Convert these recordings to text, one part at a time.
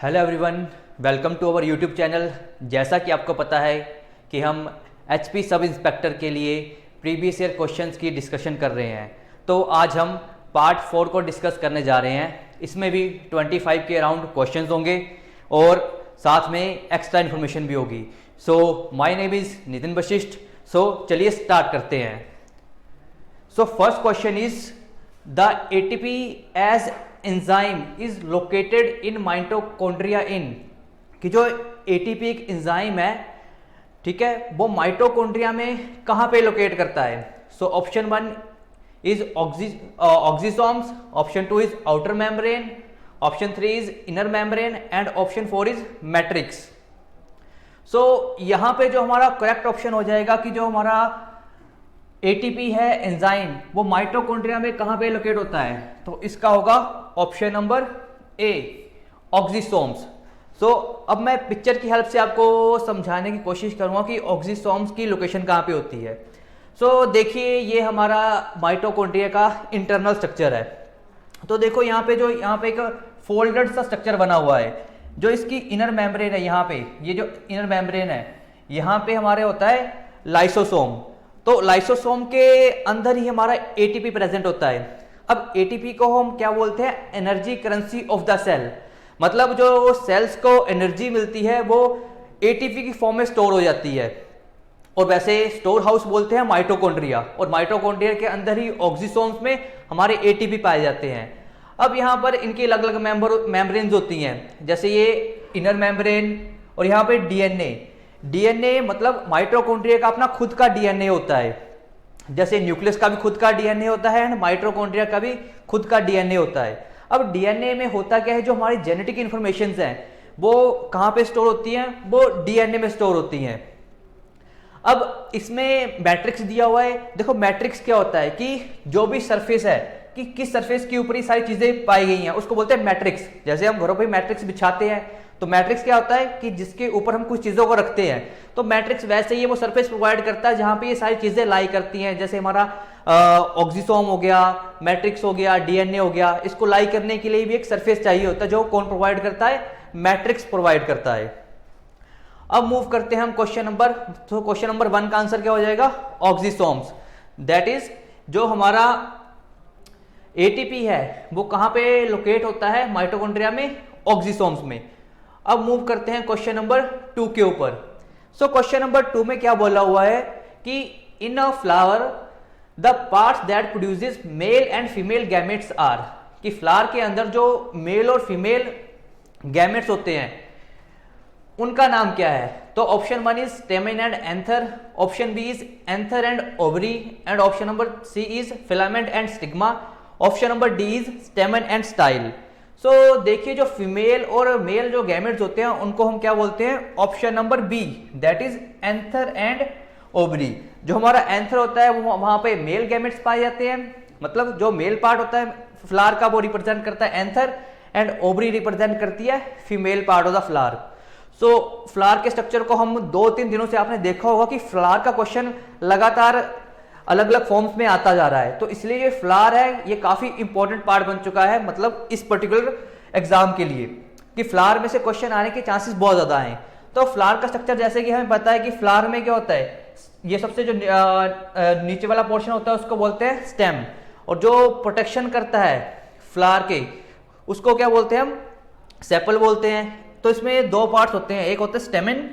Hello everyone, welcome to our YouTube channel. जैसा कि आपको पता है कि हम एचपी सब इंस्पेक्टर के लिए प्रीवियस ईयर क्वेश्चंस की डिस्कशन कर रहे हैं, तो आज हम पार्ट 4 को डिस्कस करने जा रहे हैं। इसमें भी 25 के अराउंड क्वेश्चंस होंगे और साथ में एक्स्ट्रा इन्फॉर्मेशन भी होगी। So my name is Nitin Vashisht. So चलिए स्टार्ट करते हैं। So first question is the ATPase enzyme is located in mitochondria in, कि जो एटीपी एक एंजाइम है, ठीक है, वो माइटोकॉन्ड्रिया में कहाँ पे लोकेट करता है। So option 1 is oxysomes, option 2 is outer membrane, option 3 is inner membrane and option 4 is matrix. So यहां पे जो हमारा करेक्ट ऑप्शन हो जाएगा कि जो हमारा एटीपी है एंजाइम, वो माइटोकॉन्ड्रिया में कहां पे लोकेट होता है, तो इसका होगा ऑप्शन नंबर ए, ऑक्सीसोम्स। सो अब मैं पिक्चर की हेल्प से आपको समझाने की कोशिश करूंगा कि ऑक्सीसोम्स की लोकेशन कहां पे होती है। सो देखिए, ये हमारा माइटोकॉन्ड्रिया का इंटरनल स्ट्रक्चर है। तो देखो यहाँ पे एक फोल्डेड सा स्ट्रक्चर बना हुआ है। जो इसकी इनर मेम्ब्रेन है, यहाँ पे ये जो इनर मेम्ब्रेन है, यहाँ पे हमारे होता है लाइसोसोम। तो लाइसोसोम के अंदर ही हमारा एटीपी प्रेजेंट होता है। अब एटीपी को हम क्या बोलते हैं, energy currency of the cell. मतलब जो सेल्स को एनर्जी मिलती है वो एटीपी की फॉर्म में स्टोर हो जाती है, और वैसे स्टोर हाउस बोलते हैं माइटोकॉन्ड्रिया, और माइटोकॉन्ड्रिया के अंदर ही ऑक्सीसोम्स में हमारे एटीपी पाए जाते हैं। अब यहाँ पर इनकी अलग अलग मेम्ब्रेन्स होती हैं, जैसे ये इनर मेम्ब्रेन और यहाँ पे डीएनए मतलब माइटोकॉन्ड्रिया का अपना खुद का डीएनए होता है। जैसे न्यूक्लियस का भी खुद का डीएनए होता है एंड माइटोकॉन्ड्रिया का भी खुद का डीएनए होता है। अब डीएनए में होता क्या है, जो हमारी जेनेटिक इंफॉर्मेशन हैं वो कहाँ पे स्टोर होती हैं, वो डीएनए में स्टोर होती हैं। अब इसमें मैट्रिक्स दिया हुआ है। देखो मैट्रिक्स क्या होता है कि जो भी सरफेस है, कि किस सरफेस के ऊपर ये सारी चीजें पाई गई हैं, उसको बोलते हैं मैट्रिक्स। जैसे हम घरों पर मैट्रिक्स बिछाते हैं, तो मैट्रिक्स क्या होता है कि जिसके ऊपर हम कुछ चीजों को रखते हैं। तो मैट्रिक्स वैसे ही वो सरफेस प्रोवाइड करता है जहां पे ये सारी चीजें लाई करती हैं। जैसे हमारा ऑक्सीसोम हो गया, मैट्रिक्स हो गया, डीएनए हो गया, इसको लाई करने के लिए भी एक सरफेस चाहिए होता है, जो कौन प्रोवाइड करता है, मैट्रिक्स प्रोवाइड करता है। अब मूव करते हैं हम क्वेश्चन नंबर 1 का आंसर क्या हो जाएगा, ऑक्सीसोम्स। दैट इज जो हमारा एटीपी है वो कहां पे लोकेट होता है, माइटोकॉन्ड्रिया में, ऑक्सीसोम्स में। अब मूव करते हैं क्वेश्चन नंबर 2 के ऊपर। सो क्वेश्चन नंबर 2 में क्या बोला हुआ है कि in a flower the parts that produces male and female gametes are, कि फ्लावर के अंदर जो मेल और फीमेल गैमेट्स होते हैं उनका नाम क्या है। तो option 1 is stamen and anther, option B is anther and ovary, and option number C is filament and stigma, option number D is stamen and style. So देखिए, जो फीमेल और मेल जो गैमेट्स होते हैं उनको हम क्या बोलते हैं, option number B, that is anther and ovary. जो हमारा एंथर होता है वो वहां पे मेल गैमेट्स पाए जाते हैं, मतलब जो मेल पार्ट होता है फ्लावर का वो रिप्रेजेंट करता है एंथर, एंड ओवरी रिप्रेजेंट करती है female part of the flower. So flower के स्ट्रक्चर को हम 2-3 दिनों से आपने देखा होगा कि फ्लावर का क्वेश्चन लगातार अलग अलग फॉर्म्स में आता जा रहा है, तो इसलिए ये फ्लावर है ये काफी इंपॉर्टेंट पार्ट बन चुका है, मतलब इस पर्टिकुलर एग्जाम के लिए, कि फ्लावर में से क्वेश्चन आने के चांसेस बहुत ज्यादा हैं। तो फ्लावर का स्ट्रक्चर जैसे कि हमें पता है कि फ्लावर में क्या होता है, ये सबसे जो नीचे वाला पोर्शन होता है उसको बोलते हैं स्टेम, और जो प्रोटेक्शन करता है फ्लावर के उसको क्या बोलते हैं हम, सेपल बोलते हैं। तो इसमें 2 पार्ट्स होते हैं, एक होता है stamen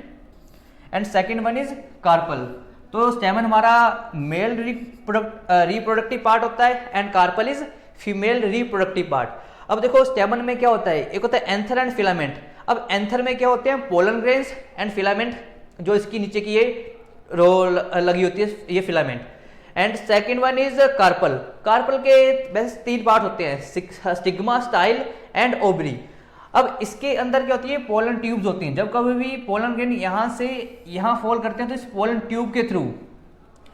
and second one is carpel. तो स्टेमन हमारा मेल रिप्रोडक्टिव पार्ट होता है and carpel is female reproductive part. अब देखो स्टेमन में क्या होता है, एक होता है एंथर एंड फिलामेंट। अब एंथर में क्या होते हैं, पोलन ग्रेन्स, एंड फिलामेंट जो इसकी नीचे की ये रोल लगी होती है, ये filament. And second one is carpel. Carpel के वैसे 3 पार्ट होते हैं, स्टिग्मा, स्टाइल एंड ओवरी। अब इसके अंदर क्या होती है, पोलन ट्यूब्स होती हैं। जब कभी भी पोलन ग्रेन यहां से यहां फॉल करते हैं तो इस पोलन ट्यूब के थ्रू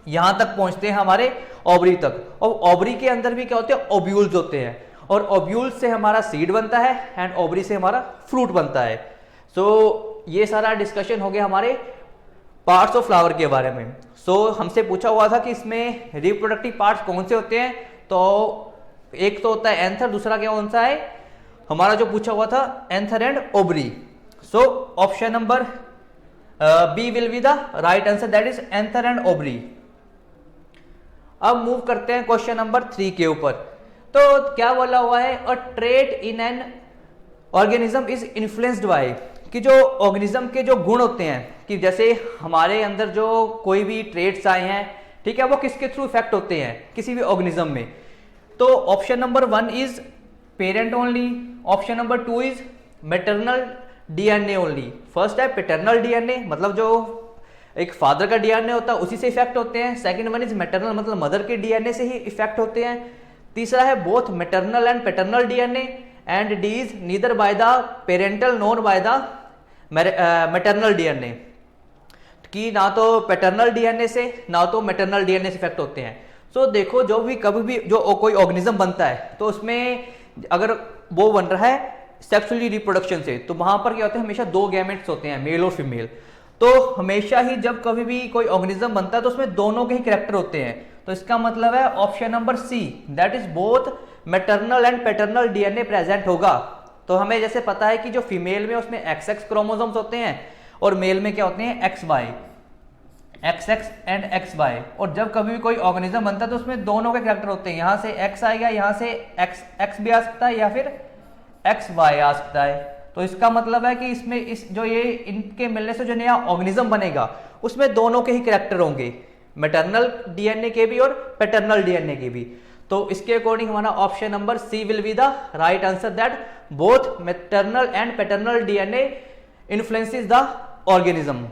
यहां तक पहुंचते हैं हमारे ओवरी तक, और ओवरी के अंदर भी क्या होते हैं, ओव्यूल्स होते हैं, और ओव्यूल्स से हमारा सीड बनता है एंड ओवरी से हमारा फ्रूट बनता है। सो ये सारा डिस्कशन हो गया हमारे पार्ट्स ऑफ फ्लावर के बारे में। सो हमसे पूछा हुआ था कि इसमें रिप्रोडक्टिव पार्ट्स कौन से होते हैं, तो एक तो होता है एंथर, दूसरा क्या कौन सा है, हमारा जो पूछा हुआ था anther and ovary. So option number B will be the right answer, that is anther and ovary. अब मूव करते हैं क्वेश्चन नंबर 3 के ऊपर। तो क्या बोला हुआ है, अ trait in an organism is influenced by, कि जो ऑर्गेनिज्म के जो गुण होते हैं, कि जैसे हमारे अंदर जो कोई भी ट्रेट्स आए हैं, ठीक है, वो किसके थ्रू इफेक्ट होते हैं किसी भी ऑर्गेनिज्म में। तो option number 1 is parent only, option number 2 is maternal DNA only. First है पैटर्नल डीएनए, मतलब जो एक फादर का डीएनए होता है उसी से इफेक्ट होते हैं। सेकंड वन इज मैटरनल, मतलब मदर के डीएनए से ही इफेक्ट होते हैं। तीसरा है both maternal and paternal DNA, and D is neither by the parental nor by the maternal DNA, कि ना तो पैटर्नल डीएनए से ना तो मैटरनल डीएनए से इफेक्ट होते हैं। सो देखो जो भी कभी भी जो कोई ऑर्गेनिज्म बनता है तो उसमें अगर वो बन रहा है सेक्सुअली रिप्रोडक्शन से, तो वहां पर क्या होता है, हमेशा 2 गैमेट्स होते हैं, मेल और फीमेल। तो हमेशा ही जब कभी भी कोई ऑर्गेनिज्म बनता है तो उसमें दोनों के ही कैरेक्टर होते हैं। तो इसका मतलब है option number C, that is both maternal and paternal DNA present होगा। तो हमें जैसे पता है कि जो फीमेल में उसमें XX क्रोमोसोम्स होते हैं और मेल में क्या होते हैं XY, XX एंड XY। और जब कभी भी कोई ऑर्गेनिज्म बनता है तो उसमें दोनों के कैरेक्टर होते हैं, यहां से X आएगा, यहां से X भी आ सकता है या फिर XY आ सकता है। तो इसका मतलब है कि इसमें इस जो ये इनके मिलने से जो नया ऑर्गेनिज्म बनेगा उसमें दोनों के ही कैरेक्टर होंगे, मैटरनल डीएनए के भी और पैटर्नल डीएनए के भी। तो इसके अकॉर्डिंग हमारा option number C will be the right answer, that both maternal and paternal DNA influences the organism.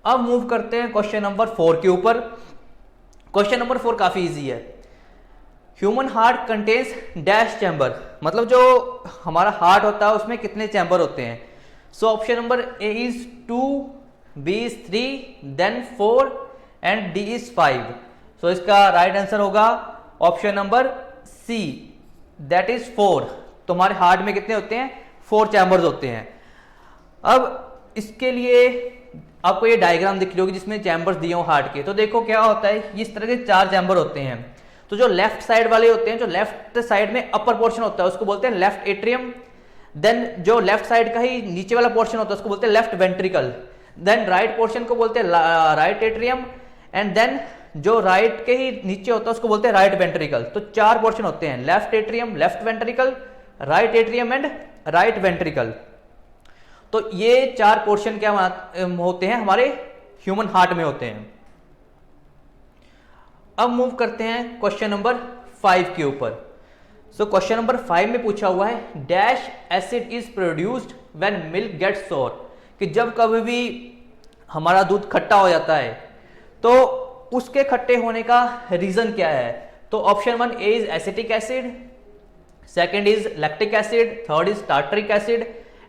अब मूव करते हैं क्वेश्चन नंबर 4 के ऊपर। क्वेश्चन नंबर 4 काफी इजी है। Human heart contains dash chamber, मतलब जो हमारा हार्ट होता है उसमें कितने चैम्बर होते हैं। So option number A is 2, B is 3, then 4 and D is 5। So इसका राइट आंसर होगा option number C, that is 4। तो हमारे हार्ट में कितने होते हैं, 4 चैम्बर्स होते हैं। अब इसके लिए आपको ये डायग्राम दिख रही होगी जिसमें चैम्बर्स दिए हो हार्ट के। तो देखो क्या होता है, इस तरह के 4 चैम्बर होते हैं। तो जो लेफ्ट साइड वाले होते हैं, जो लेफ्ट साइड में अपर पोर्शन होता है उसको बोलते हैं लेफ्ट एट्रियम। देन जो लेफ्ट साइड का ही नीचे वाला पोर्शन होता है उसको बोलते हैं left ventricle. Then right portion को बोलते हैं राइट एट्रियम, एंड देन जो राइट के ही नीचे होता है उसको बोलते हैं राइट वेंट्रिकल। तो 4 पोर्शन होते हैं, left atrium, left ventricle, right atrium and right ventricle. तो ये 4 पोर्शन क्या होते हैं, हमारे ह्यूमन हार्ट में होते हैं। अब मूव करते हैं क्वेश्चन नंबर 5 के ऊपर। सो क्वेश्चन नंबर 5 में पूछा हुआ है dash acid is produced when milk gets sour, कि जब कभी भी हमारा दूध खट्टा हो जाता है तो उसके खट्टे होने का रीजन क्या है। तो option 1 A is acetic acid, second is lactic acid, third is tartaric acid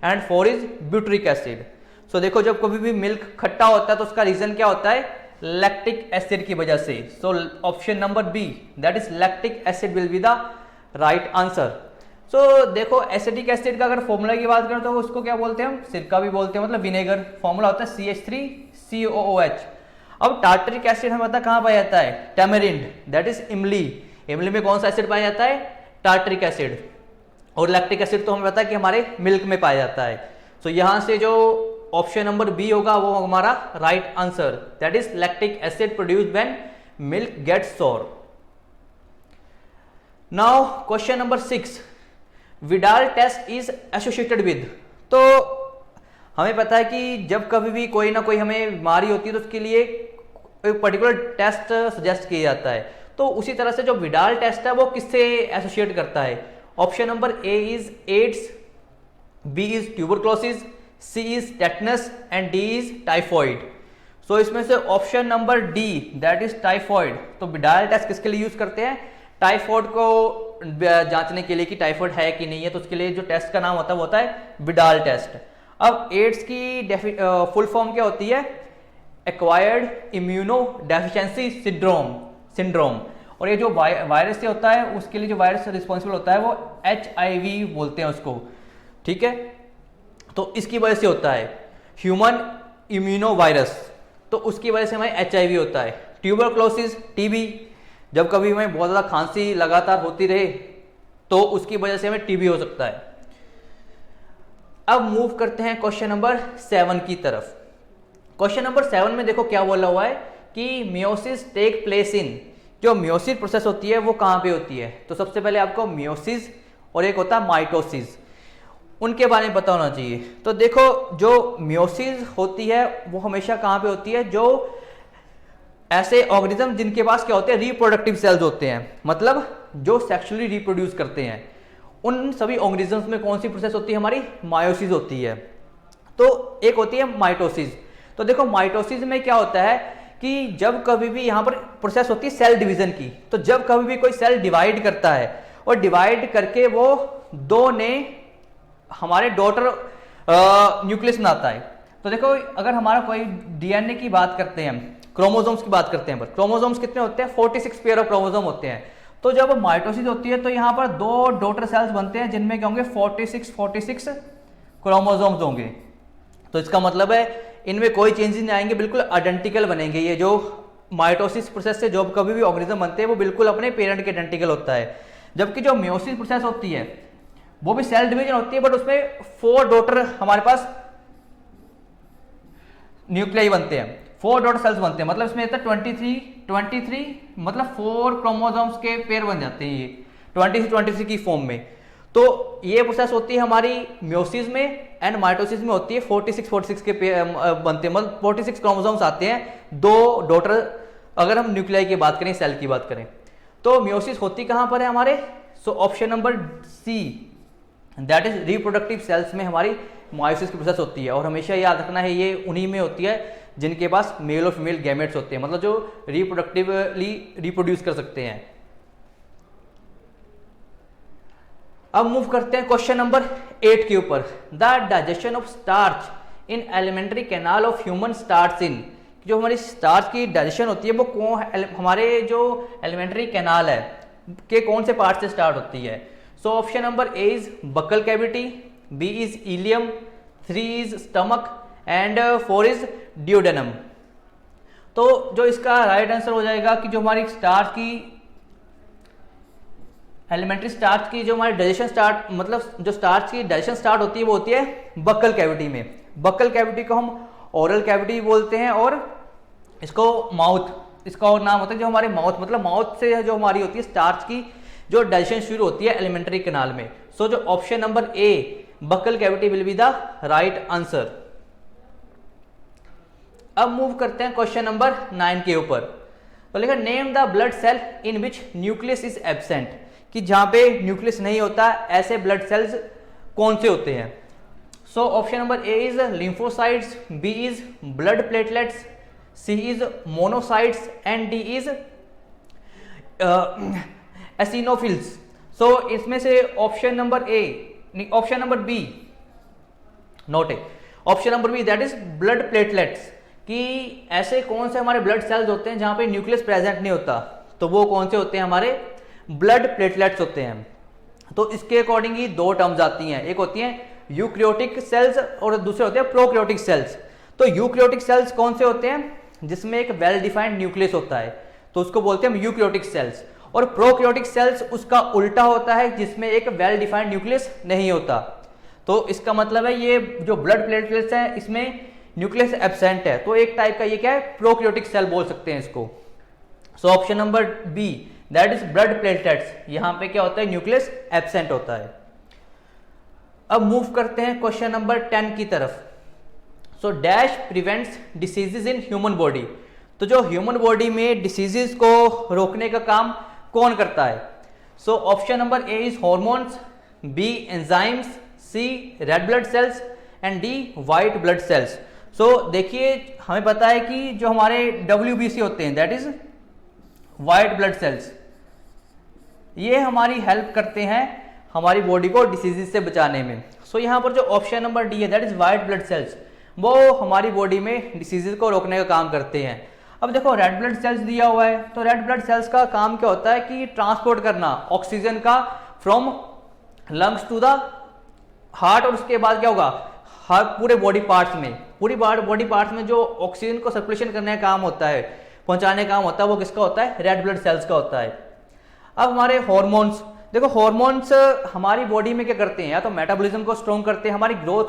and 4 is butyric acid. So देखो जब कभी भी मिल्क खट्टा होता है तो उसका रीजन क्या होता है, लैक्टिक एसिड की वजह से। So option number B, that is lactic acid will be the right answer. So देखो एसिडिक एसिड का अगर फॉर्मूला की बात करें तो उसको क्या बोलते हैं हम, सिरका भी बोलते हैं, मतलब विनेगर। फॉर्मूला होता है CH3COOH। अब टार्टरिक एसिड हमें पता कहां पाया जाता है, टैमरिंड, दैट इज इमली। इमली में कौन सा एसिड पाया जाता है, टार्टरिक एसिड। और लैक्टिक एसिड तो हमें पता है कि हमारे मिल्क में पाया जाता है। सो यहां से जो ऑप्शन नंबर बी होगा वो हमारा right answer, that is lactic acid produced when milk gets sour. Now question number 6, Widal test is associated with. तो हमें पता है कि जब कभी भी कोई ना कोई हमें बीमारी होती है तो उसके लिए एक पर्टिकुलर टेस्ट सजेस्ट किया जाता है। तो उसी तरह से जो विडाल टेस्ट है वो किससे एसोसिएट करता है। Option number A is AIDS, B is tuberculosis, C is tetanus and D is typhoid. So इसमें से option number D, that is typhoid. तो विडाल टेस्ट किसके लिए यूज करते हैं, टाइफॉइड को जांचने के लिए कि टाइफॉइड है कि नहीं है। तो उसके लिए जो टेस्ट का नाम होता है वो होता है विडाल टेस्ट। अब एड्स की फुल फॉर्म क्या होती है, एक्वायर्ड इम्यूनो डेफिशिएंसी सिंड्रोम। और ये जो वायरस से होता है उसके लिए जो वायरस रिस्पॉन्सिबल होता है वो HIV बोलते हैं उसको, ठीक है। तो इसकी वजह से होता है ह्यूमन इम्यूनो वायरस, तो उसकी वजह से हमें HIV होता है। ट्यूबरक्लोसिस TB, जब कभी हमें बहुत ज़्यादा खांसी लगातार होती रहे तो उसकी वजह से हमें टीबी हो सकता है। अब मूव करते हैं क्वेश्चन नंबर 7 की तरफ। क्वेश्चन नंबर 7 में देखो क्या बोला हुआ है कि मियोसिस टेक प्लेस इन, जो मियोसिस प्रोसेस होती है वो कहाँ पे होती है। तो सबसे पहले आपको मियोसिस और एक होता है माइटोसिस, उनके बारे में पता होना चाहिए। तो देखो जो मियोसिस होती है वो हमेशा कहाँ पे होती है, जो ऐसे ऑर्गेनिज्म जिनके पास क्या होते हैं, रिप्रोडक्टिव सेल्स होते हैं, मतलब जो सेक्सुअली रिप्रोड्यूस करते हैं, उन सभी ऑर्गेनिजम्स में कौन सी प्रोसेस होती है, हमारी मायोसिस होती है। तो एक होती है माइटोसिस। तो देखो माइटोसिस में क्या होता है कि जब कभी भी यहाँ पर प्रोसेस होती है सेल डिवीजन की, तो जब कभी भी कोई सेल डिवाइड करता है और डिवाइड करके वो दो ने हमारे डॉटर न्यूक्लियस बनाता है। तो देखो अगर हमारा कोई डीएनए की बात करते हैं, क्रोमोसोम्स की बात करते हैं, पर क्रोमोसोम्स कितने होते हैं, 46 पेयर ऑफ क्रोमोसोम होते हैं। तो जब माइटोसिस होती है तो यहाँ पर दो डॉटर सेल्स बनते हैं जिनमें क्या होंगे, 46 क्रोमोसोम्स होंगे। तो इसका मतलब है इनमें कोई चेंजेस नहीं आएंगे, बिल्कुल आइडेंटिकल बनेंगे। ये जो माइटोसिस प्रोसेस से जो कभी भी ऑर्गेनिज्म बनते हैं वो बिल्कुल अपने पेरेंट के आइडेंटिकल होता है। जबकि जो मियोसिस प्रोसेस होती है वो भी सेल डिवीजन होती है, बट उसमें 4 डॉटर हमारे पास न्यूक्लियाई बनते हैं, 4 डॉटर सेल्स बनते हैं। मतलब इसमें 23 मतलब 4 क्रोमोसोम्स के पेयर बन जाते हैं ये 23 की फॉर्म में। तो ये प्रोसेस होती है हमारी मियोसिस में, एंड माइटोसिस में होती है 46 के पेयर बनते हैं, मतलब 46 क्रोमोसोम्स आते हैं, 2 डॉटर, अगर हम न्यूक्लियाई की बात करें, सेल की बात करें। तो मियोसिस होती कहां पर है हमारे, so option number C, that is reproductive cells में हमारी मायोसिस की प्रोसेस होती है। और हमेशा याद रखना है ये उन्हीं में होती है जिनके पास मेल और फीमेल गैमेट्स होते हैं, मतलब जो रिप्रोडक्टिवली रिप्रोड्यूस कर सकते हैं। अब मूव करते हैं क्वेश्चन नंबर 8 के ऊपर। The digestion of starch in alimentary canal of human starts in, जो हमारी स्टार्च की डाइजेशन होती है वो कौन, हमारे जो एलिमेंट्री कैनाल है के कौन से पार्ट से स्टार्ट होती है। So option number A is buccal cavity, B is ileum, 3 is stomach and 4 is duodenum. तो जो इसका राइट आंसर हो जाएगा कि जो हमारी स्टार्च की एलिमेंट्री स्टार्च की जो हमारी डाइजेशन स्टार्ट, मतलब जो स्टार्च की डाइजेशन स्टार्ट होती है वो होती है बक्कल कैविटी में। बक्कल कैविटी को हम ओरल कैविटी बोलते हैं और इसको माउथ, इसका और नाम होता है जो हमारे माउथ, मतलब माउथ से जो हमारी होती है स्टार्च की जो डाइजेशन शुरू होती है एलिमेंट्री कैनाल में। सो जो option number A buccal cavity will be the right answer. अब मूव करते हैं क्वेश्चन नंबर 9 के ऊपर। तो लिखा name the blood cell in which nucleus is absent, कि जहां पे न्यूक्लियस नहीं होता ऐसे ब्लड सेल्स कौन से होते हैं। So option number A is lymphocytes, B is blood platelets, C is monocytes and D is eosinophils. So इसमें से option number A, option number B not A, option number B that is blood platelets, कि ऐसे कौन से हमारे blood cells होते हैं जहां पे न्यूक्लियस प्रेजेंट नहीं होता, तो वो कौन से होते हैं, हमारे ब्लड प्लेटलेट्स होते हैं। तो इसके अकॉर्डिंग ही 2 टर्म्स आती हैं, एक होती हैं यूक्रियोटिक सेल्स और दूसरे होते हैं प्रोक्रियोटिक सेल्स। तो यूक्रियोटिक सेल्स कौन से होते हैं, जिसमें एक वेल डिफाइंड न्यूक्लियस होता है, तो उसको बोलते हैं हम यूक्रियोटिक सेल्स। और प्रोक्रियोटिक सेल्स उसका उल्टा होता है, जिसमें एक वेल डिफाइंड न्यूक्लियस नहीं होता। तो इसका मतलब है ये जो ब्लड प्लेटलेट्स हैं इसमें न्यूक्लियस एब्सेंट है, तो एक टाइप का ये क्या है, प्रोक्रियोटिक सेल बोल सकते हैं इसको। So option number B that is blood platelets, यहां पे क्या होता है, न्यूक्लियस एब्सेंट होता है। अब मूव करते हैं क्वेश्चन नंबर 10 की तरफ। So dash prevents diseases in human body, तो जो ह्यूमन बॉडी में डिसीजेज को रोकने का काम कौन करता है। So option number A is hormones, B enzymes, C red blood cells and D white blood cells. So देखिए हमें पता है कि जो हमारे WBC होते हैं that is white blood sales, ये हमारी हेल्प करते हैं हमारी बॉडी को डिसीजेज से बचाने में। सो यहाँ पर जो ऑप्शन नंबर डी है that is white blood sales, वो हमारी बॉडी में डिसीजेज को रोकने का काम करते हैं। अब देखो रेड ब्लड सेल्स दिया हुआ है, तो रेड ब्लड सेल्स का काम क्या होता है कि ट्रांसपोर्ट करना ऑक्सीजन का from lungs to the heart, और उसके बाद क्या होगा, हर पूरे बॉडी पार्ट्स में, पूरी बॉडी पार्ट्स में जो ऑक्सीजन को सर्कुलेशन करने का काम होता है, पहुंचाने का काम होता है, वो किसका होता है, रेड ब्लड सेल्स का होता है। अब हमारे हॉर्मोन्स, देखो हॉर्मोन्स हमारी बॉडी में क्या करते हैं, या तो मेटाबॉलिज्म को स्ट्रॉन्ग करते हैं, हमारी ग्रोथ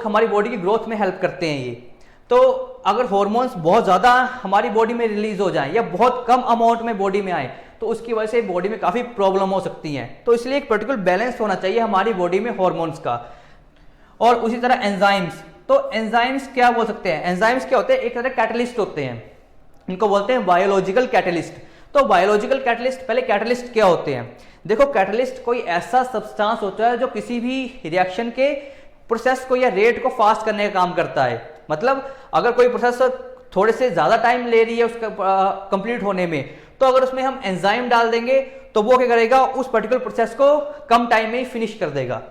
हमारी बॉडी की ग्रोथ में हेल्प करते हैं ये। तो अगर हॉर्मोन्स बहुत ज़्यादा हमारी बॉडी में रिलीज हो जाएं या बहुत कम अमाउंट में बॉडी में आए तो उसकी वजह से बॉडी में काफ़ी प्रॉब्लम हो सकती हैं। तो इसलिए एक पर्टिकुलर बैलेंस होना चाहिए हमारी बॉडी में हॉर्मोन्स का। और उसी तरह एंजाइम्स, तो एंजाइम्स क्या बोल सकते हैं, एंजाइम्स क्या होते हैं, एक तरह कैटलिस्ट होते हैं, इनको बोलते हैं बायोलॉजिकल कैटलिस्ट। तो बायोलॉजिकल कैटलिस्ट, पहले कैटलिस्ट क्या होते हैं, देखो कैटलिस्ट कोई ऐसा सब्सटेंस होता है जो किसी भी रिएक्शन के प्रोसेस को या रेट को फास्ट करने का काम करता है। मतलब अगर कोई प्रोसेस थोड़े से ज्यादा टाइम ले रही है उसका कंप्लीट होने में, तो अगर उसमें हम एंजाइम डाल देंगे तो वो क्या करेगा, उस पर्टिकुलर प्रोसेस को कम टाइम में ही फिनिश कर देगा।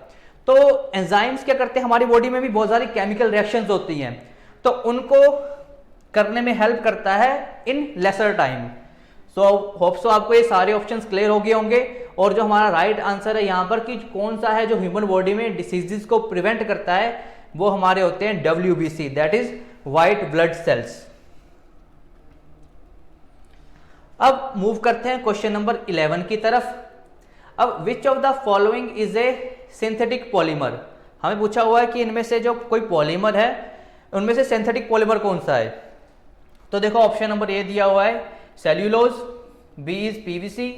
तो एंजाइम्स क्या करते हैं, हमारी बॉडी में भी बहुत सारी केमिकल रिएक्शंस होती हैं, तो उनको करने में हेल्प करता है इन lesser time. So hope so आपको ये सारे ऑप्शंस क्लियर हो गए होंगे। और जो हमारा राइट आंसर है यहाँ पर कि कौन सा है जो ह्यूमन बॉडी में डिसीजेस को प्रिवेंट करता है, वो हमारे होते हैं WBC, that is white blood sales. अब मूव करते हैं क्वेश्चन नंबर 11 की तरफ। अब विच of the following is a synthetic polymer, हमें पूछा हुआ है कि इनमें से जो कोई पॉलीमर है उनमें से सिंथेटिक पॉलीमर कौन सा है। तो देखो ऑप्शन नंबर ए दिया हुआ है cellulose, B is PVC,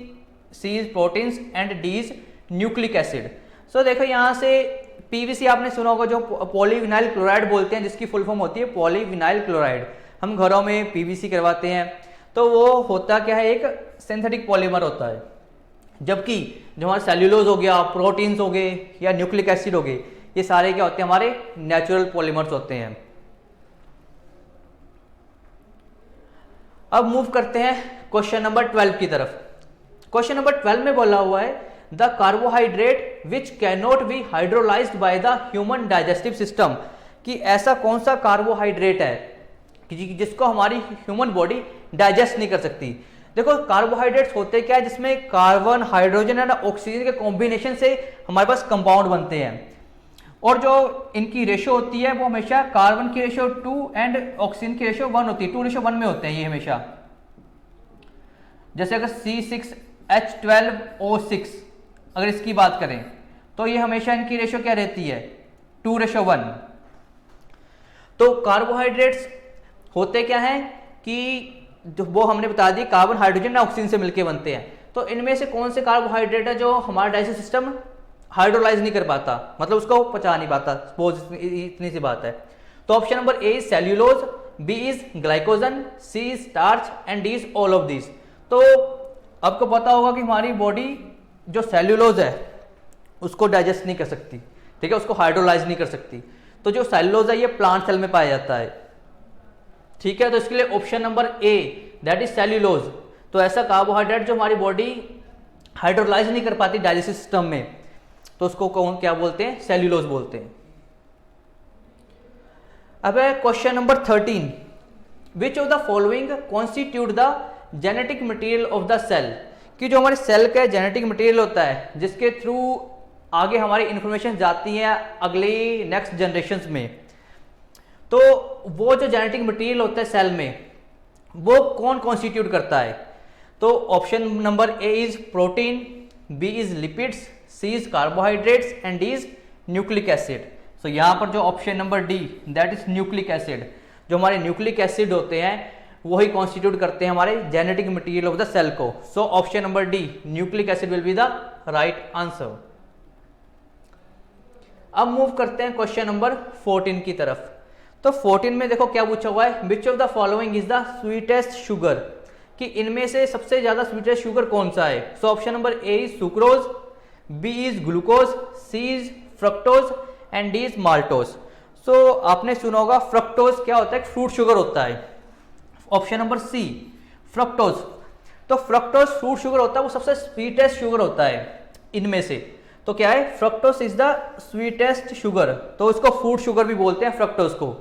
C is proteins and D is nucleic acid. So देखो यहाँ से PVC आपने सुना होगा, जो पॉलीविनाइल क्लोराइड बोलते हैं, जिसकी फुल फॉर्म होती है पॉलीविनाइल क्लोराइड। हम घरों में PVC करवाते हैं, तो वो होता क्या है, एक सिंथेटिक पॉलीमर होता है। जबकि जो हमारे सेल्यूलोज हो गया, प्रोटीन्स हो गए या न्यूक्लिक एसिड हो गए, ये सारे क्या होते हैं, हमारे नेचुरल पॉलीमर्स होते हैं। अब मूव करते हैं क्वेश्चन नंबर 12 की तरफ। क्वेश्चन नंबर 12 में बोला हुआ है the carbohydrate which can not be hydrolysed by the human digestive system, कि ऐसा कौन सा कार्बोहाइड्रेट है कि जिसको हमारी ह्यूमन बॉडी डाइजेस्ट नहीं कर सकती। देखो कार्बोहाइड्रेट्स होते क्या है, जिसमें कार्बन, हाइड्रोजन एंड ऑक्सीजन के कॉम्बिनेशन से हमारे पास कंपाउंड बनते हैं, और जो इनकी रेशो होती है वो हमेशा कार्बन की रेशो 2 एंड ऑक्सीजन की रेशो 1 होती है, 2:1 में होते हैं ये हमेशा। जैसे अगर C6H12O6 अगर इसकी बात करें तो ये हमेशा इनकी रेशो क्या रहती है, 2:1। तो कार्बोहाइड्रेट्स होते क्या है कि वो हमने बता दी कार्बन, हाइड्रोजन और ऑक्सीजन से मिलकर बनते हैं। तो इनमें से कौन से कार्बोहाइड्रेट है जो हमारा डाइजेस्टिव सिस्टम हाइड्रोलाइज नहीं कर पाता, मतलब उसको पचा नहीं पाता, सपोज इतनी सी बात है। तो option number A is cellulose, B is glycogen, C is starch and D is all of this. तो आपको पता होगा कि हमारी बॉडी जो सेल्यूलोज है उसको डाइजेस्ट नहीं कर सकती, ठीक है, उसको हाइड्रोलाइज नहीं कर सकती। तो जो सेल्यूलोज है ये प्लांट सेल में पाया जाता है, ठीक है। तो इसके लिए option number A that is cellulose. तो ऐसा कार्बोहाइड्रेट जो हमारी बॉडी हाइड्रोलाइज नहीं कर पाती डाइजेस्टिव सिस्टम में, तो उसको कौन क्या बोलते हैं, सेल्यूलोज बोलते हैं। अब है question number 13, which of the following constitute the genetic material of the cell, कि जो हमारे सेल का जेनेटिक मटेरियल होता है जिसके थ्रू आगे हमारी इंफॉर्मेशन जाती है अगली नेक्स्ट जनरेशन्स में, तो वो जो जेनेटिक मटेरियल होता है सेल में वो कौन कॉन्स्टिट्यूट करता है। तो option number A is protein, B is lipids, C is carbohydrates and D is nucleic acid. So यहाँ पर जो option number D that is nucleic acid, जो हमारे न्यूक्लिक एसिड होते हैं वही कॉन्स्टिट्यूट करते हैं हमारे genetic material of the cell को। So option number D nucleic acid will be the right answer. अब मूव करते हैं क्वेश्चन नंबर 14 की तरफ। तो 14 में देखो क्या पूछा हुआ है, विच of the following is the sweetest sugar, कि इनमें से सबसे ज्यादा स्वीटेस्ट शुगर कौन सा है। So option number A is sucrose, B is glucose, C is fructose and D is maltose. So आपने सुना होगा फ्रक्टोज क्या होता है, फ्रूट शुगर होता है। ऑप्शन नंबर सी फ्रक्टोज, तो फ्रक्टोज फ्रूट शुगर होता है, वो सबसे स्वीटेस्ट शुगर होता है इनमें से। तो क्या है, fructose is the sweetest sugar, तो इसको फ्रूट शुगर भी बोलते हैं फ्रक्टोज को।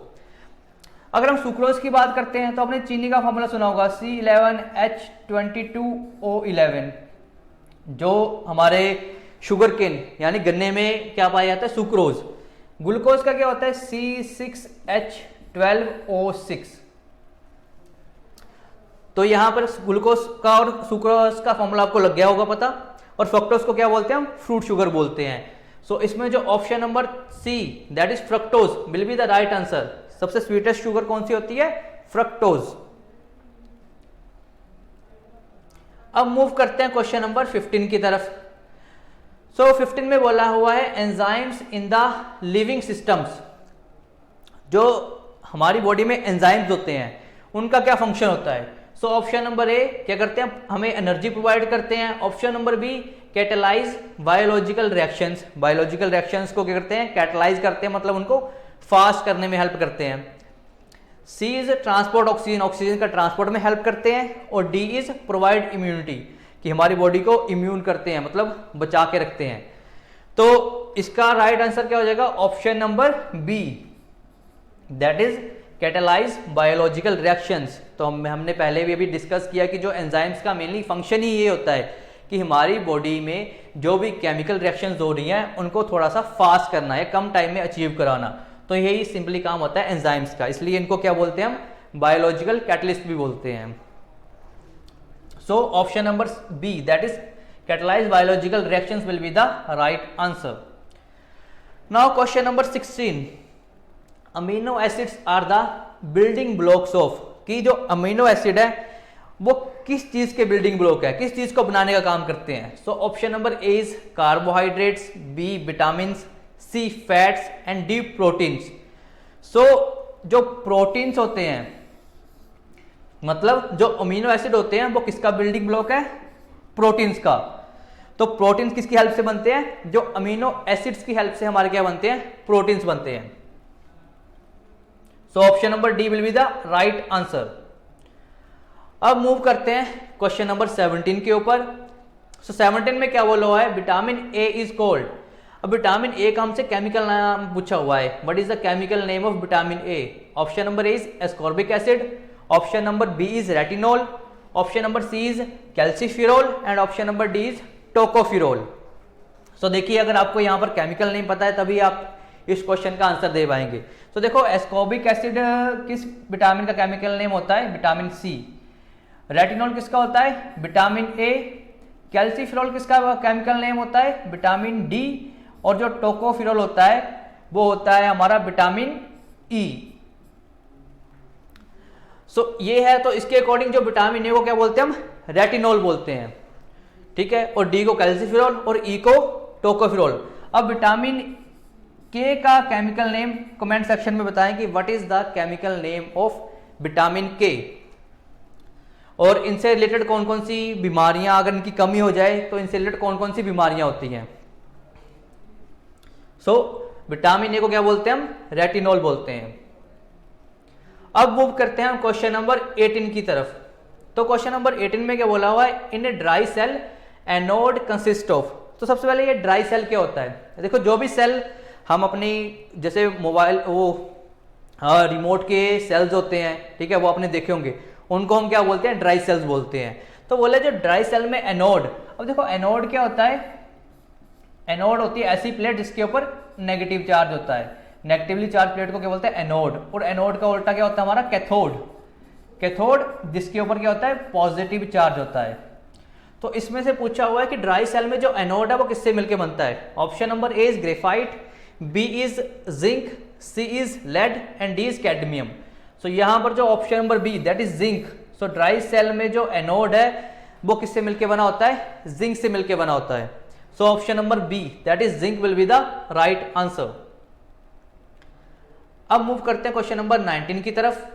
अगर हम सुक्रोज की बात करते हैं तो आपने चीनी का फॉर्मूला सुना होगा C11H22O11, जो हमारे शुगर केन यानी गन्ने में क्या पाया जाता है, सुक्रोज। ग्लूकोज का क्या होता है, C6H12O6। तो यहाँ पर ग्लूकोज का और सुक्रोज का फॉर्मूला आपको लग गया होगा पता, और फ्रक्टोज को क्या बोलते हैं हम, फ्रूट शुगर बोलते हैं। सो इसमें जो option number C that is fructose will be the right answer. सबसे स्वीटेस्ट शुगर कौन सी होती है, फ्रक्टोज। अब मूव करते हैं क्वेश्चन नंबर 15 की तरफ। सो 15 में बोला हुआ है enzymes in the living systems. जो हमारी बॉडी में एंजाइम्स होते हैं उनका क्या फंक्शन होता है। सो ऑप्शन नंबर ए क्या करते हैं, हमें एनर्जी प्रोवाइड करते हैं। Option number B catalyse biological reactions, biological reactions को क्या करते हैं, कैटेलाइज करते हैं, मतलब उनको फास्ट करने में हेल्प करते हैं। सी इज ट्रांसपोर्ट ऑक्सीजन, ऑक्सीजन का ट्रांसपोर्ट में हेल्प करते हैं। और डी इज प्रोवाइड इम्यूनिटी, कि हमारी बॉडी को इम्यून करते हैं, मतलब बचा के रखते हैं। तो इसका राइट आंसर क्या हो जाएगा, option number B that is catalyse biological reactions. तो हमने पहले भी अभी डिस्कस किया कि जो एंजाइम्स का मेनली फंक्शन ही ये होता है कि हमारी बॉडी में जो भी केमिकल रिएक्शंस हो रही हैं उनको थोड़ा सा फास्ट करना है, कम टाइम में अचीव कराना। तो यही सिंपली काम होता है एंजाइम्स का, इसलिए इनको क्या बोलते हैं हम, बायोलॉजिकल कैटलिस्ट भी बोलते हैं। So option number B that is catalyse biological reactions will be the right answer. Now question number 16, amino acids are the building blocks of, कि जो अमीनो एसिड है वो किस चीज के बिल्डिंग ब्लॉक है, किस चीज को बनाने का काम करते हैं। So option number A is carbohydrates, B vitamin, C fats and D proteins. So जो प्रोटीन्स होते हैं, मतलब जो अमीनो एसिड होते हैं वो किसका बिल्डिंग ब्लॉक है, प्रोटीन्स का। तो प्रोटीन्स किसकी हेल्प से बनते हैं, जो अमीनो एसिड्स की हेल्प से हमारे क्या बनते हैं, प्रोटीन्स बनते हैं। So option number D will be the right answer. अब मूव करते हैं क्वेश्चन नंबर 17 के ऊपर। सो 17 में क्या बोला हुआ है, विटामिन ए इज कॉल्ड। अब विटामिन ए का हमसे केमिकल नाम पूछा हुआ है, what is the chemical name of vitamin A. Option number A is ascorbic acid, option number B is retinol, option number C is calciferol and option number D is tocopherol. So देखिए अगर आपको यहाँ पर chemical name पता है तभी आप इस क्वेश्चन का आंसर दे पाएंगे। तो देखो एस्कॉर्बिक एसिड किस विटामिन का केमिकल नेम होता है, विटामिन सी। रेटिनॉल किसका होता है, विटामिन ए। कैल्सीफिरोल किसका केमिकल नेम होता है, विटामिन डी। और जो टोकोफिरोल होता है वो होता है हमारा विटामिन ई। सो ये है, तो इसके अकॉर्डिंग जो विटामिन ए को क्या बोलते हैं हम, रेटिनॉल बोलते हैं, ठीक है। और डी को कैल्सीफिरोल और ई को टोकोफिरोल। अब विटामिन के का केमिकल नेम कमेंट सेक्शन में बताएं कि what is the chemical name of vitamin के। और इनसे रिलेटेड कौन कौन सी बीमारियां, अगर इनकी कमी हो जाए तो इनसे रिलेटेड कौन कौन सी बीमारियां होती हैं। सो विटामिन ए को क्या बोलते हैं हम, रेटिनॉल बोलते हैं। अब मूव करते हैं हम क्वेश्चन नंबर 18 की तरफ। तो क्वेश्चन नंबर 18 में क्या बोला हुआ है, in a dry cell anode consist of. तो सबसे पहले ये ड्राई सेल क्या होता है, देखो जो भी सेल हम अपनी, जैसे मोबाइल वो रिमोट के सेल्स होते हैं, ठीक है, वो आपने देखे होंगे, उनको हम क्या बोलते हैं, ड्राई सेल्स बोलते हैं। तो बोले जो ड्राई सेल में एनोड, अब देखो एनोड क्या होता है, एनोड होती है ऐसी प्लेट जिसके ऊपर नेगेटिव चार्ज होता है। नेगेटिवली चार्ज प्लेट को क्या बोलते हैं, एनोड। और एनोड का उल्टा क्या होता है हमारा, कैथोड। कैथोड जिसके ऊपर क्या होता है, पॉजिटिव चार्ज होता है। तो इसमें से पूछा हुआ है कि ड्राई सेल में जो एनोड है वो किससे मिलकर बनता है। Option number A is graphite, B is zinc, C is lead and D is cadmium. So यहां पर जो option number B that is zinc. So dry cell में जो एनोड है वो किससे मिलकर बना होता है, जिंक से मिलकर बना होता है। So option number B that is zinc will be the right answer. अब मूव करते हैं क्वेश्चन नंबर 19 की तरफ।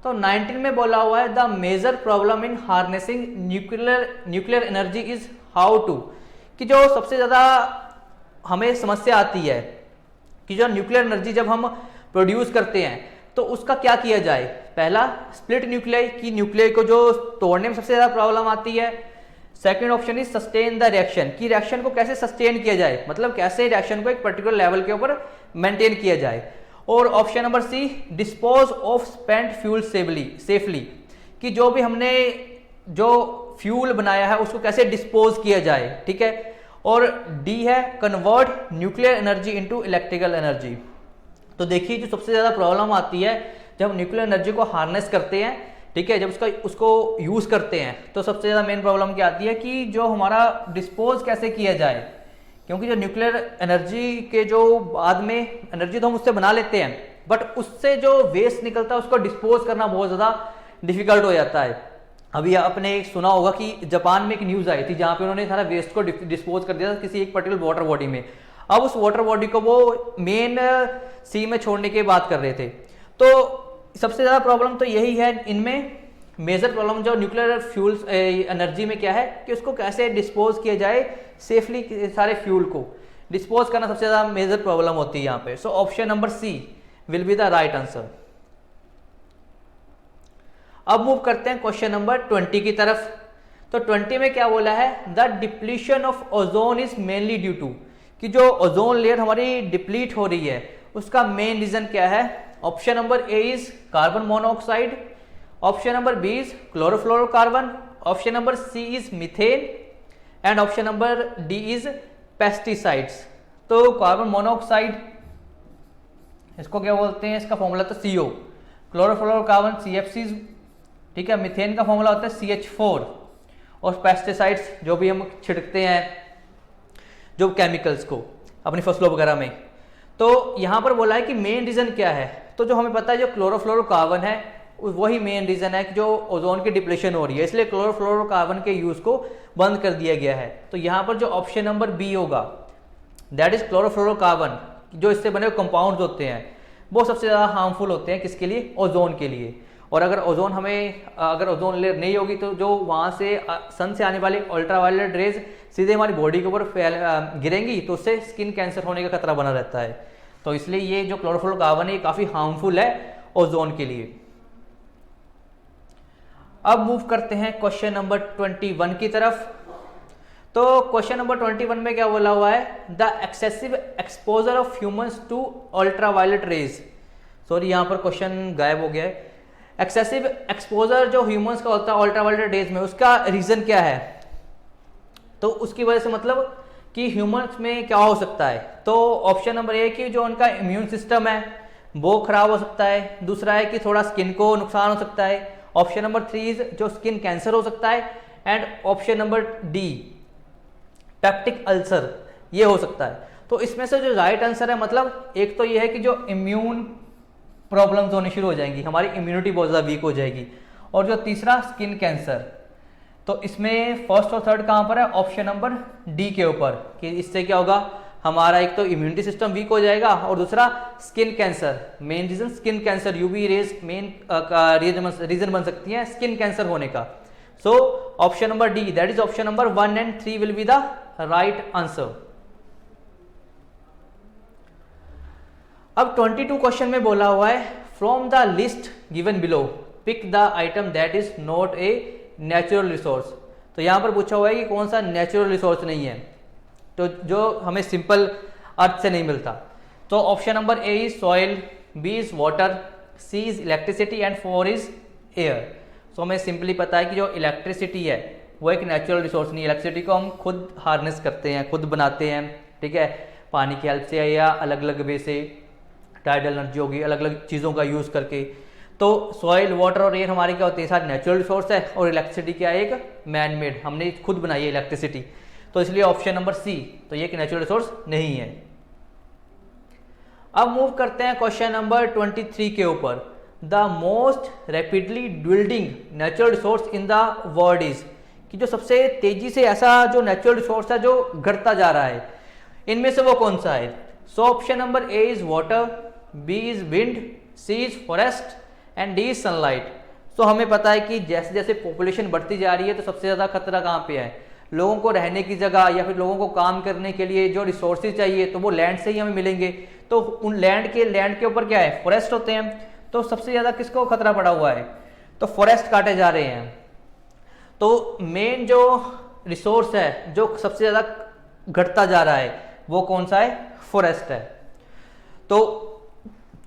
तो 19 में बोला हुआ है the major problem in harnessing nuclear energy is how to, कि जो सबसे ज्यादा हमें समस्या आती है कि जो न्यूक्लियर एनर्जी जब हम प्रोड्यूस करते हैं तो उसका क्या किया जाए। पहला स्प्लिट न्यूक्लियाई, की न्यूक्लियाई को जो तोड़ने में सबसे ज्यादा प्रॉब्लम आती है। Second option is sustain the reaction, की रिएक्शन को कैसे सस्टेन किया जाए, मतलब कैसे रिएक्शन को एक पर्टिकुलर लेवल के ऊपर मेंटेन किया जाए। और option number C dispose of spent fuel safely, कि जो भी हमने जो फ्यूल बनाया है उसको कैसे डिस्पोज किया जाए, ठीक है। और डी है convert nuclear energy into electrical energy. तो देखिए जो सबसे ज्यादा प्रॉब्लम आती है जब हम न्यूक्लियर एनर्जी को हार्नेस करते हैं, ठीक है, जब उसको यूज़ करते हैं तो सबसे ज़्यादा मेन प्रॉब्लम क्या आती है कि जो हमारा डिस्पोज कैसे किया जाए, क्योंकि जो न्यूक्लियर एनर्जी के जो बाद में एनर्जी तो हम उससे बना लेते हैं, बट उससे जो वेस्ट निकलता है उसको डिस्पोज करना बहुत ज़्यादा डिफिकल्ट हो जाता है। अभी आपने सुना होगा कि जापान में एक न्यूज़ आई थी जहाँ पे उन्होंने सारा वेस्ट को डिस्पोज कर दिया था किसी एक पर्टिकुलर वाटर बॉडी में। अब उस वाटर बॉडी को वो मेन सी में छोड़ने की बात कर रहे थे। तो सबसे ज़्यादा प्रॉब्लम तो यही है इनमें, मेजर प्रॉब्लम जो न्यूक्लियर फ्यूल्स एनर्जी में क्या है कि उसको कैसे डिस्पोज किया जाए सेफली, सारे फ्यूल को डिस्पोज करना सबसे ज़्यादा मेजर प्रॉब्लम होती है यहाँ पे। So option number C will be the right answer. अब मूव करते हैं क्वेश्चन नंबर 20 की तरफ। तो 20 में क्या बोला है, the depletion of ozone is mainly due to, कि जो ओजोन लेयर हमारी डिप्लीट हो रही है उसका मेन रीजन क्या है। Option number A is carbon monoxide, option number B is chlorofluorocarbon, option number C is methane and option number D is pesticides. तो कार्बन मोनोऑक्साइड इसको क्या बोलते हैं, इसका फॉर्मूला तो CO, क्लोरोफ्लोरोकार्बन CFC, ठीक है, मीथेन का फॉर्मूला होता है CH4, और पेस्टिसाइड्स जो भी हम छिड़कते हैं जो केमिकल्स को अपनी फसलों वगैरह में। तो यहाँ पर बोला है कि मेन रीजन क्या है, तो जो हमें पता है जो क्लोरोफ्लोरोकार्बन है वही मेन रीजन है कि जो ओजोन की डिप्लेशन हो रही है, इसलिए क्लोरोफ्लोरोकार्बन के यूज को बंद कर दिया गया है। तो यहाँ पर जो ऑप्शन नंबर बी होगा दैट इज क्लोरोफ्लोरोकार्बन, जो इससे बने हुए कंपाउंड्स होते हैं वो सबसे ज़्यादा हार्मफुल होते हैं किसके लिए, ओजोन के लिए। और अगर ओजोन लेयर नहीं होगी तो जो वहाँ से सन से आने वाली अल्ट्रावायलेट रेज सीधे हमारी बॉडी के ऊपर गिरेंगी तो उससे स्किन कैंसर होने का खतरा बना रहता है। तो इसलिए ये जो क्लोरोफ्लोरोकार्बन है ये काफ़ी हार्मफुल है ओजोन के लिए। अब मूव करते हैं क्वेश्चन नंबर 21 की तरफ। तो क्वेश्चन नंबर 21 में क्या बोला हुआ है, the excessive exposure of humans to ultraviolet rays. Sorry यहाँ पर क्वेश्चन गायब हो गया है। एक्सेसिव एक्सपोजर जो ह्यूमंस का होता है अल्ट्रावायलेट रेज में, उसका रीजन क्या है। तो उसकी वजह से मतलब कि ह्यूमंस में क्या हो सकता है। तो ऑप्शन नंबर ए कि जो उनका इम्यून सिस्टम है वो खराब हो सकता है, दूसरा है कि थोड़ा स्किन को नुकसान हो सकता है, ऑप्शन नंबर 3 जो स्किन कैंसर हो सकता है, and option number D peptic ulcer ये हो सकता है। तो इसमें से जो राइट आंसर है मतलब एक तो ये है कि जो इम्यून प्रॉब्लम्स होनी शुरू हो जाएंगी, हमारी इम्यूनिटी बहुत ज़्यादा वीक हो जाएगी, और जो तीसरा स्किन कैंसर। तो इसमें फर्स्ट और थर्ड कहाँ पर है, ऑप्शन नंबर डी के ऊपर, कि इससे क्या होगा हमारा एक तो इम्यूनिटी सिस्टम वीक हो जाएगा और दूसरा skin cancer. Main reason skin cancer, UV rays main reason बन सकती है स्किन कैंसर होने का। So option number D that is option number 1 and 3 will be the right answer. अब 22 क्वेश्चन में बोला हुआ है from the list given below pick the item that is not a natural resource. तो यहाँ पर पूछा हुआ है कि कौन सा नेचुरल रिसोर्स नहीं है, तो जो हमें सिंपल अर्थ से नहीं मिलता। तो option number A is soil, B is water, C is electricity and 4 is air. So हमें सिंपली पता है कि जो इलेक्ट्रिसिटी है वो एक नेचुरल रिसोर्स नहीं है। इलेक्ट्रिसिटी को हम खुद हार्नेस करते हैं, खुद बनाते हैं, ठीक है, पानी की हेल्प से या अलग अलग वे से, टाइडल एनर्जी होगी, अलग अलग चीज़ों का यूज़ करके। तो सॉइल, वाटर और एयर हमारे क्या होते हैं, सारे नेचुरल रिसोर्स है, और इलेक्ट्रिसिटी क्या है, एक मैन मेड, हमने खुद बनाई है इलेक्ट्रिसिटी। तो इसलिए ऑप्शन नंबर सी, तो ये एक नेचुरल रिसोर्स नहीं है। अब मूव करते हैं क्वेश्चन नंबर 23 के ऊपर। The most rapidly dwindling natural resource in the world is, कि जो सबसे तेजी से ऐसा जो नेचुरल रिसोर्स है जो घटता जा रहा है, इनमें से वो कौन सा है। So option number A is water, B is wind, C is forest and D is sunlight. तो हमें पता है कि जैसे जैसे पॉपुलेशन बढ़ती जा रही है तो सबसे ज़्यादा खतरा कहाँ पे है, लोगों को रहने की जगह या फिर लोगों को काम करने के लिए जो रिसोर्सेज चाहिए तो वो लैंड से ही हमें मिलेंगे। तो उन लैंड के ऊपर क्या है, फॉरेस्ट होते हैं। तो सबसे ज़्यादा किसको खतरा पड़ा हुआ है, तो फॉरेस्ट काटे जा रहे हैं। तो मेन जो रिसोर्स है जो सबसे ज़्यादा घटता जा रहा है वो कौन सा है, फॉरेस्ट है। तो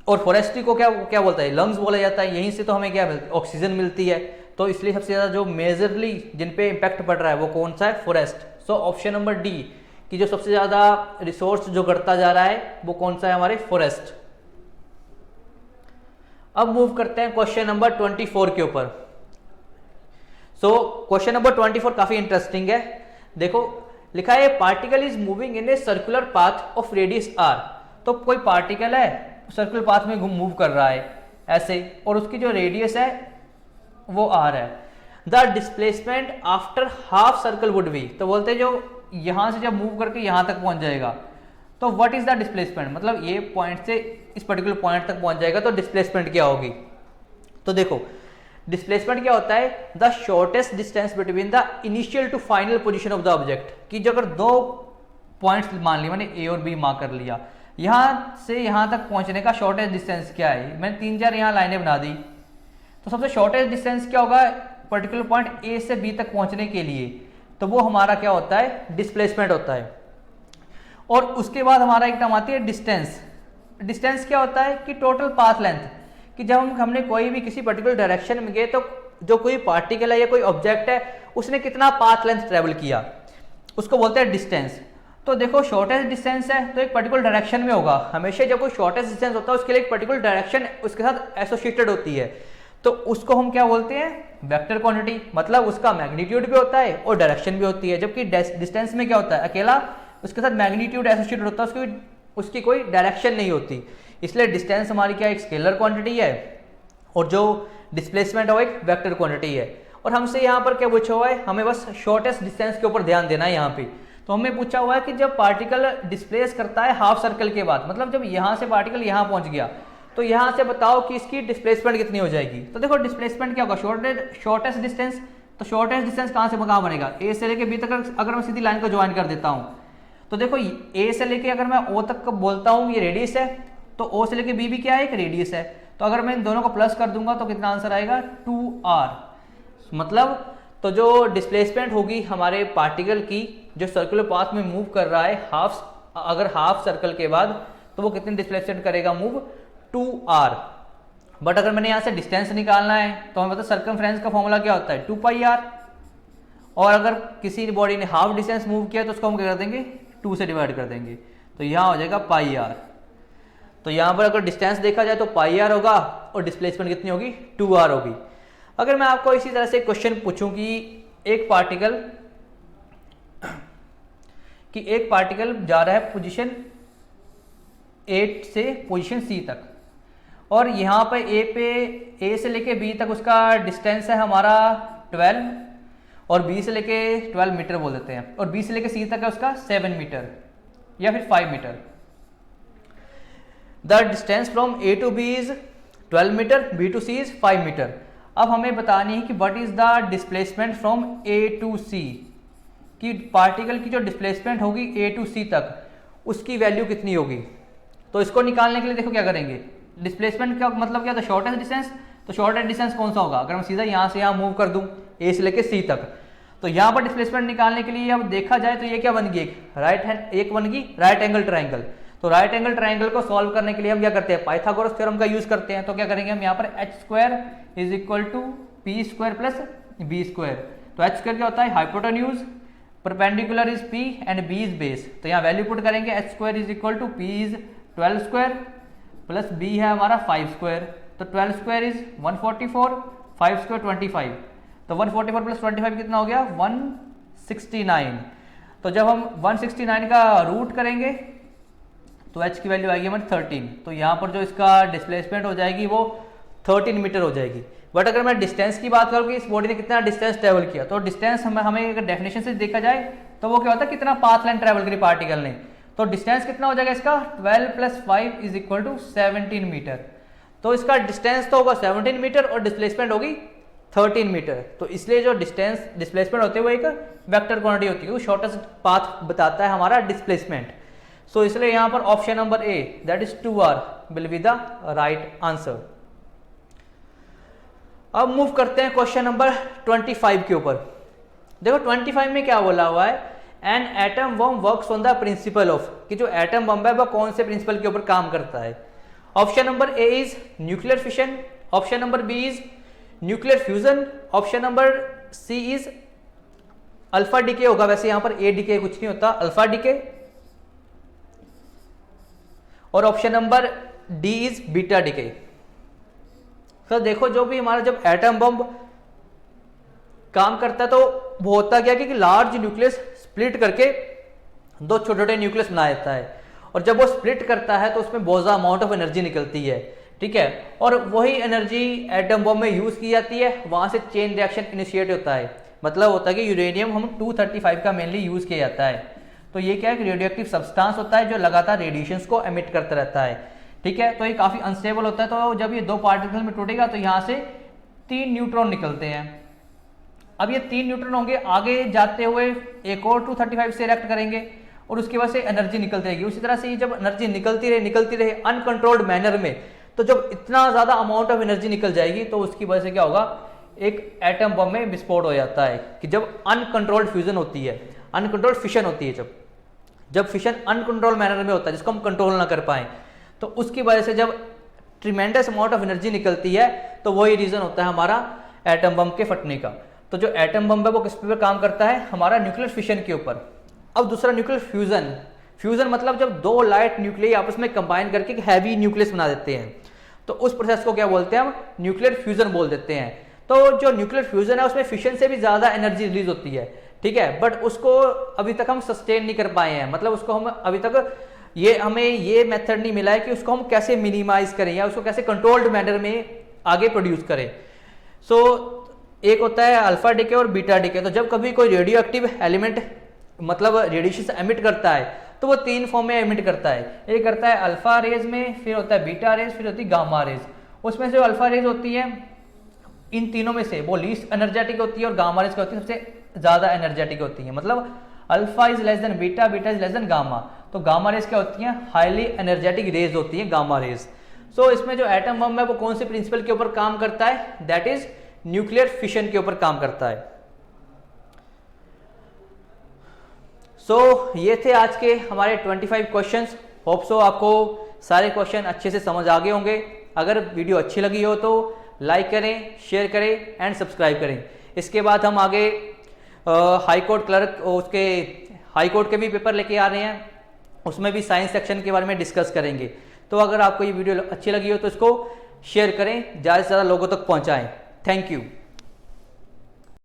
और फॉरेस्ट्री को क्या बोलता है, लंग्स बोला जाता है, यहीं से तो हमें क्या मिलती है, ऑक्सीजन मिलती है। तो इसलिए सबसे ज़्यादा जो मेजरली जिन पे इम्पैक्ट पड़ रहा है वो कौन सा है, फॉरेस्ट। सो ऑप्शन नंबर डी कि जो सबसे ज़्यादा रिसोर्स जो घटता जा रहा है वो कौन सा है, हमारे फॉरेस्ट। अब मूव करते हैं क्वेश्चन नंबर 24 के ऊपर। सो क्वेश्चन नंबर 24 काफी इंटरेस्टिंग है। देखो लिखा है particle is moving in a circular path of radius R. तो कोई पार्टिकल है सर्कुलर पाथ में मूव कर रहा है ऐसे, और उसकी जो रेडियस है वो आर है। The displacement after half circle would be, तो बोलते हैं जो यहां से जब मूव करके यहां तक पहुंच जाएगा तो व्हाट इज द डिस्प्लेसमेंट, मतलब ये पॉइंट से इस पर्टिकुलर पॉइंट तक पहुंच जाएगा तो डिस्प्लेसमेंट क्या होगी। तो देखो डिस्प्लेसमेंट क्या होता है, the shortest distance between the initial to final position of the object, कि जो अगर दो पॉइंट्स मान लिया, मैंने ए और बी मार्क कर लिया, यहां से यहां तक पहुंचने का शॉर्टेस्ट डिस्टेंस क्या है, मैंने 3-4 यहां लाइनें बना दी। तो सबसे शॉर्टेस्ट डिस्टेंस क्या होगा पर्टिकुलर पॉइंट ए से बी तक पहुंचने के लिए, तो वो हमारा क्या होता है, डिस्प्लेसमेंट होता है। और उसके बाद हमारा एक टर्म आती है डिस्टेंस। डिस्टेंस क्या होता है कि टोटल पाथ लेंथ, कि जब हमने कोई भी किसी पर्टिकुलर डायरेक्शन में गए तो जो कोई पार्टिकल है या कोई ऑब्जेक्ट है उसने कितना पाथ लेंथ ट्रेवल किया, उसको बोलते हैं डिस्टेंस। तो देखो शॉर्टेस्ट डिस्टेंस है तो एक पर्टिकुलर डायरेक्शन में होगा, हमेशा जब कोई शॉर्टेस्ट डिस्टेंस होता है उसके लिए एक पर्टिकुलर डायरेक्शन उसके साथ एसोसिएटेड होती है, तो उसको हम क्या बोलते हैं, वेक्टर क्वांटिटी। मतलब उसका मैग्नीट्यूड भी होता है और डायरेक्शन भी होती है, जबकि डिस्टेंस में क्या होता है, अकेला उसके साथ मैग्नीट्यूड एसोसिएटेड होता है, उसकी कोई डायरेक्शन नहीं होती। इसलिए डिस्टेंस हमारी क्या एक स्केलर क्वांटिटी है और जो डिस्प्लेसमेंट है वो एक वेक्टर क्वांटिटी है। और हमसे यहाँ पर क्या पूछा हुआ है, हमें बस शॉर्टेस्ट डिस्टेंस के ऊपर ध्यान देना है यहाँ पे। तो हमें पूछा हुआ है कि जब पार्टिकल डिस्प्लेस करता है हाफ सर्कल के बाद, मतलब जब यहाँ से पार्टिकल यहाँ पहुंच गया तो यहाँ से बताओ कि इसकी डिस्प्लेसमेंट कितनी हो जाएगी। तो देखो डिस्प्लेसमेंट क्या होगा, शॉर्टेस्ट डिस्टेंस। तो शॉर्टेस्ट डिस्टेंस कहाँ से कहाँ बनेगा, ए से लेके बी तक अगर मैं सीधी लाइन को ज्वाइन कर देता हूँ तो देखो ए से लेके अगर मैं ओ तक बोलता हूँ ये रेडियस है, तो ओ से लेके बी भी क्या है, एक रेडियस है। तो अगर मैं इन दोनों को प्लस कर दूंगा तो कितना आंसर आएगा, 2r। मतलब तो जो डिस्प्लेसमेंट होगी हमारे पार्टिकल की जो सर्कुलर पाथ में मूव कर रहा है अगर हाफ सर्कल के बाद, तो वो कितनी डिस्प्लेसमेंट करेगा, मूव 2r। बट अगर मैंने यहाँ से डिस्टेंस निकालना है तो हमें पता सर्कमफ्रेंस का फॉर्मूला क्या होता है, 2πr। और अगर किसी बॉडी ने हाफ डिस्टेंस मूव किया तो उसको हम क्या कर देंगे, 2 से डिवाइड कर देंगे, तो यहाँ हो जाएगा πr। तो यहाँ पर अगर डिस्टेंस देखा जाए तो πr होगा और डिस्प्लेसमेंट कितनी होगी, 2r होगी। अगर मैं आपको इसी तरह से क्वेश्चन पूछूं कि एक पार्टिकल जा रहा है पोजीशन 8 से पोजीशन C तक, और यहाँ पे ए से लेके बी तक उसका डिस्टेंस है हमारा 12 और बी से लेके 12 मीटर बोल देते हैं, और बी से लेके सी तक है उसका 7 मीटर या फिर 5 metre. The distance from A to B is 12 metre, B to C is 5 metre. अब हमें बतानी है कि what is the displacement from A to C, कि पार्टिकल की जो डिस्प्लेसमेंट होगी ए टू सी तक उसकी वैल्यू कितनी होगी। तो इसको निकालने के लिए देखो क्या करेंगे, डिस्प्लेसमेंट का मतलब क्या था, शॉर्टेस्ट डिस्टेंस। तो शॉर्टेस्ट डिस्टेंस कौन सा होगा, अगर मैं सीधा यहाँ से यहाँ मूव कर दूं ए से लेके सी तक, तो यहाँ पर डिस्प्लेसमेंट निकालने के लिए अब देखा जाए तो ये क्या बन गई, एक बन गई राइट एंगल ट्राइंगल। तो राइट एंगल ट्राइंगल को सॉल्व करने के लिए हम क्या करते हैं, पाइथागोरस थ्योरम का यूज करते हैं। तो क्या करेंगे हम यहाँ पर h² is equal to p² plus b²। तो h² क्या होता है, hypotenuse, perpendicular is p and b is base. तो यहाँ वैल्यू पुट करेंगे, h² is equal to p is 12² plus b है हमारा 5²। तो 12² इज 144, 5² 25। तो 144 प्लस 25 कितना हो गया, 169। तो जब हम 169 का रूट करेंगे तो h की वैल्यू आएगी हमारी 13। तो यहाँ पर जो इसका डिस्प्लेसमेंट हो जाएगी वो 13 मीटर हो जाएगी। बट अगर मैं डिस्टेंस की बात करूँ कि इस बॉडी ने कितना डिस्टेंस ट्रेवल किया, तो डिस्टेंस हमें अगर डेफिनेशन से देखा जाए तो वो क्या होता है, कितना पाथ लाइन ट्रेवल करी पार्टिकल ने। तो डिस्टेंस कितना हो जाएगा इसका, 12 plus 5 is equal to 17 metre. तो इसका डिस्टेंस तो होगा 17 मीटर और डिस्प्लेसमेंट होगी 13 मीटर। तो इसलिए जो डिस्प्लेसमेंट होते हैं वो एक वेक्टर क्वांटिटी होती है, वो शॉर्टेस्ट पाथ बताता है हमारा डिस्प्लेसमेंट। सो इसलिए यहां पर option number A that is 2r will be the right answer. अब मूव करते हैं क्वेश्चन नंबर 25 के ऊपर। देखो 25 में क्या बोला हुआ है, an atom bomb works on the principle of, कि जो एटम बम है वह कौन से प्रिंसिपल के ऊपर काम करता है। Option number A is nuclear fission, option number B is nuclear fusion, option number C is alpha decay होगा। वैसे यहां पर ए डीके कुछ नहीं होता, अल्फा डीके। और option number D is beta decay. तो देखो जो भी हमारा जब एटम बम काम करता है तो वो होता क्या कि लार्ज न्यूक्लियस स्प्लिट करके दो छोटे छोटे न्यूक्लियस बना देता है, और जब वो स्प्लिट करता है तो उसमें बहुत ज़्यादा अमाउंट ऑफ एनर्जी निकलती है, ठीक है। और वही एनर्जी एटम बम में यूज़ की जाती है, वहाँ से चेन रिएक्शन इनिशिएट होता है। मतलब होता है कि यूरेनियम हम 235 का मेनली यूज़ किया जाता है। तो ये क्या है कि रेडियो एक्टिव सब्सटेंस होता है जो लगातार रेडिएशंस को एमिट करता रहता है, ठीक है। तो ये काफ़ी अनस्टेबल होता है, तो जब ये दो पार्टिकल में टूटेगा तो यहाँ से 3 न्यूट्रॉन निकलते हैं। अब ये 3 न्यूट्रॉन होंगे, आगे जाते हुए एक और 235 से रिएक्ट करेंगे और उसके बाद से एनर्जी निकलती रहेगी। उसी तरह से ये जब एनर्जी निकलती रहे अनकंट्रोल्ड मैनर में, तो जब इतना ज़्यादा अमाउंट ऑफ एनर्जी निकल जाएगी तो उसकी वजह से क्या होगा, एक एटम बम में विस्फोट हो जाता है। कि जब अनकंट्रोल्ड फ्यूजन होती है, अनकंट्रोल्ड फिशन होती है, जब फिशन अनकंट्रोल मैनर में होता है जिसको हम कंट्रोल ना कर पाएं, तो उसकी वजह से जब ट्रिमेंडस अमाउंट ऑफ एनर्जी निकलती है तो वही रीज़न होता है हमारा एटम बम के फटने का। तो जो एटम बम है वो किस पे काम करता है, हमारा न्यूक्लियर फिशन के ऊपर। अब दूसरा न्यूक्लियर फ्यूजन। फ्यूजन मतलब जब दो लाइट न्यूक्लियस आपस में कंबाइन करके एक हैवी न्यूक्लियस बना देते हैं, तो उस प्रोसेस को क्या बोलते हैं हम, न्यूक्लियर फ्यूजन बोल देते हैं। तो जो न्यूक्लियर फ्यूजन है उसमें फिशन से भी ज़्यादा एनर्जी रिलीज होती है, ठीक है, बट उसको अभी तक हम सस्टेन नहीं कर पाए हैं। मतलब उसको हम अभी तक हमें ये मेथड नहीं मिला है कि उसको हम कैसे मिनिमाइज करें या उसको कैसे कंट्रोल्ड मैनर में आगे प्रोड्यूस करें। सो एक होता है अल्फा डिके और बीटा डिके। तो जब कभी कोई रेडियो एक्टिव एलिमेंट मतलब रेडिएशन एमिट करता है तो वो 3 फॉर्म में एमिट करता है। एक करता है अल्फा रेज में, फिर होता है बीटा रेज, फिर होती है गामा रेज। उसमें से जो अल्फा रेज होती है इन तीनों में से वो लीस्ट एनर्जेटिक होती है और गामा रेज क्या होती है सबसे ज़्यादा एनर्जेटिक होती है। मतलब alpha is less than beta, beta is less than gamma. तो गामा रेज क्या होती हैं, हाईली एनर्जेटिक रेज होती हैं गामा रेज। सो इसमें जो एटम बम है वो कौन से प्रिंसिपल के ऊपर काम करता है, दैट इज न्यूक्लियर फिशन के ऊपर काम करता है। सो ये थे आज के हमारे 25 क्वेश्चंस। होप सो आपको सारे क्वेश्चन अच्छे से समझ आ गए होंगे। अगर वीडियो अच्छी लगी हो तो लाइक करें, शेयर करें एंड सब्सक्राइब करें। इसके बाद हम आगे हाई कोर्ट क्लर्क उसके हाई कोर्ट के भी पेपर लेके आ रहे हैं, उसमें भी साइंस सेक्शन के बारे में डिस्कस करेंगे। तो अगर आपको ये वीडियो अच्छी लगी हो तो इसको शेयर करें, ज़्यादा से ज़्यादा लोगों तक पहुँचाएँ। Thank you.